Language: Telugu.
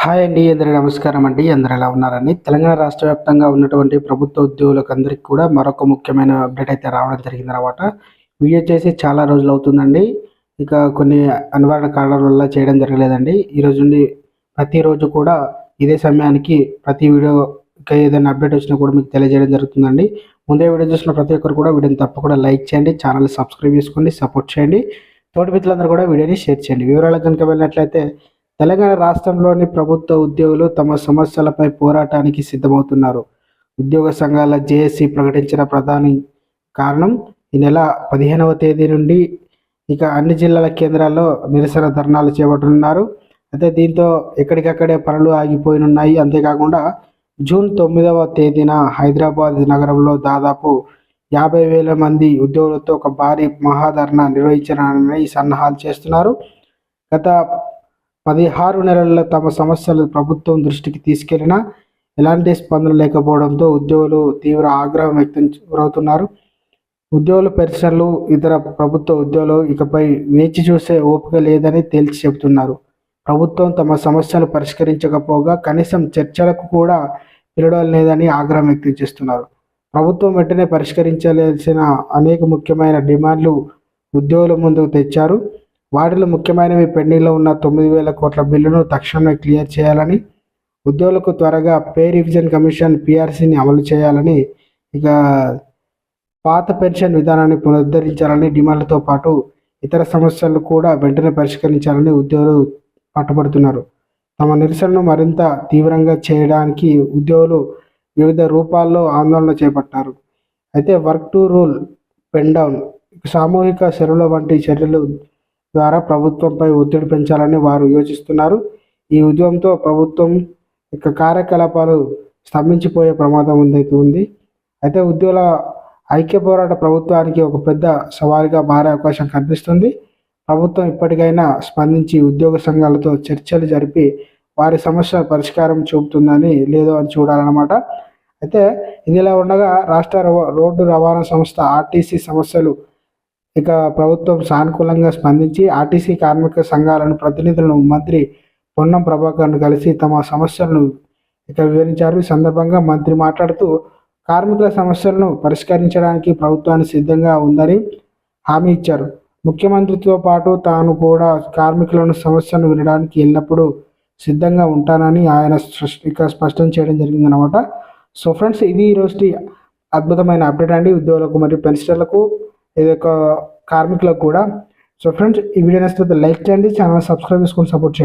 హాయ్ అండి, అందరికీ నమస్కారం అండి. అందరూ ఎలా ఉన్నారని. తెలంగాణ రాష్ట్ర వ్యాప్తంగా ఉన్నటువంటి ప్రభుత్వ ఉద్యోగులకందరికీ కూడా మరొక ముఖ్యమైన అప్డేట్ అయితే రావడం జరిగిందనమాట. వీడియో చేసి చాలా రోజులు అవుతుందండి. ఇక కొన్ని అనివార్య కారణాల వల్ల చేయడం జరగలేదండి. ఈరోజు నుండి ప్రతిరోజు కూడా ఇదే సమయానికి ప్రతి వీడియోకి ఏదైనా అప్డేట్ వచ్చినా కూడా మీకు తెలియజేయడం జరుగుతుందండి. ముందే వీడియో చూసిన ప్రతి ఒక్కరు కూడా వీడియోని తప్పకుండా లైక్ చేయండి, ఛానల్ సబ్స్క్రైబ్ చేసుకోండి, సపోర్ట్ చేయండి. తోటి మిత్రులందరూ కూడా వీడియోని షేర్ చేయండి. వివరాలకు కనుక వెళ్ళినట్లయితే తెలంగాణ రాష్ట్రంలోని ప్రభుత్వ ఉద్యోగులు తమ సమస్యలపై పోరాటానికి సిద్ధమవుతున్నారు. ఉద్యోగ సంఘాల జేఏసీ ప్రకటించిన ప్రధాని కారణం ఈ నెల 15వ తేదీ నుండి ఇక అన్ని జిల్లాల కేంద్రాల్లో నిరసన ధర్నాలు చేపట్టనున్నారు. అయితే దీంతో ఎక్కడికక్కడే పనులు ఆగిపోయినున్నాయి. అంతేకాకుండా జూన్ 9వ తేదీన హైదరాబాద్ నగరంలో దాదాపు 50,000 మంది ఉద్యోగులతో ఒక భారీ మహాధర్నా నిర్వహించాలని సన్నాహాలు చేస్తున్నారు. గత 16 నెలల్లో తమ సమస్యలు ప్రభుత్వం దృష్టికి తీసుకెళ్లినా ఎలాంటి స్పందన లేకపోవడంతో ఉద్యోగులు తీవ్ర ఆగ్రహం వ్యక్తం అవుతున్నారు. ఉద్యోగుల పెన్షన్లు, ఇతర ప్రభుత్వ ఉద్యోగులు ఇకపై వేచి చూసే ఓపిక లేదని తేల్చి చెబుతున్నారు. ప్రభుత్వం తమ సమస్యలు పరిష్కరించకపోగా కనీసం చర్చలకు కూడా పిలవడం లేదని ఆగ్రహం వ్యక్తం చేస్తున్నారు. ప్రభుత్వం వెంటనే పరిష్కరించాల్సిన అనేక ముఖ్యమైన డిమాండ్లు ఉద్యోగుల ముందుకు తెచ్చారు. వాటిలో ముఖ్యమైనవి పెండింగ్లో ఉన్న 9,000 కోట్ల బిల్లును తక్షణమే క్లియర్ చేయాలని, ఉద్యోగులకు త్వరగా పే రివిజన్ కమిషన్ పిఆర్సీని అమలు చేయాలని, ఇక పాత పెన్షన్ విధానాన్ని పునరుద్ధరించాలని డిమాండ్లతో పాటు ఇతర సమస్యలు కూడా వెంటనే పరిష్కరించాలని ఉద్యోగులు పట్టుబడుతున్నారు. తమ నిరసనను మరింత తీవ్రంగా చేయడానికి ఉద్యోగులు వివిధ రూపాల్లో ఆందోళన చేపట్టారు. అయితే work to rule pen down, సామూహిక సెలవుల వంటి చర్యలు ద్వారా ప్రభుత్వంపై ఒత్తిడి పెంచాలని వారు యోచిస్తున్నారు. ఈ ఉద్యమంతో ప్రభుత్వం కార్యకలాపాలు స్తంభించిపోయే ప్రమాదం ఉంది. అయితే ఉద్యోగుల ఐక్య పోరాట ప్రభుత్వానికి ఒక పెద్ద సవాలుగా మారే అవకాశం కనిపిస్తుంది. ప్రభుత్వం ఇప్పటికైనా స్పందించి ఉద్యోగ సంఘాలతో చర్చలు జరిపి వారి సమస్య పరిష్కారం చూపుతుందని లేదో అని చూడాలన్నమాట. అయితే ఇదిలా ఉండగా రాష్ట్ర రోడ్డు రవాణా సంస్థ ఆర్టీసీ సమస్యలు ఇక ప్రభుత్వం సానుకూలంగా స్పందించి ఆర్టీసీ కార్మిక సంఘాలను ప్రతినిధులను మంత్రి పొన్నం ప్రభాకర్ను కలిసి తమ సమస్యలను వివరించారు. ఈ సందర్భంగా మంత్రి మాట్లాడుతూ కార్మికుల సమస్యలను పరిష్కరించడానికి ప్రభుత్వాన్ని సిద్ధంగా ఉందని హామీ ఇచ్చారు. ముఖ్యమంత్రితో పాటు తాను కూడా కార్మికులను సమస్యలను వినడానికి ఎల్లప్పుడూ సిద్ధంగా ఉంటానని ఆయన స్పష్టం చేయడం జరిగిందనమాట. సో ఫ్రెండ్స్, ఇది ఈరోజు అద్భుతమైన అప్డేట్ అండి ఉద్యోగులకు మరియు పెన్షనర్లకు, ఇది కార్మికులకు కూడా. సో ఫ్రెండ్స్, ఈ వీడియో నచ్చితే లైక్ చేయండి, ఛానల్ సబ్స్క్రైబ్ చేసుకొని సపోర్ట్ చేయండి.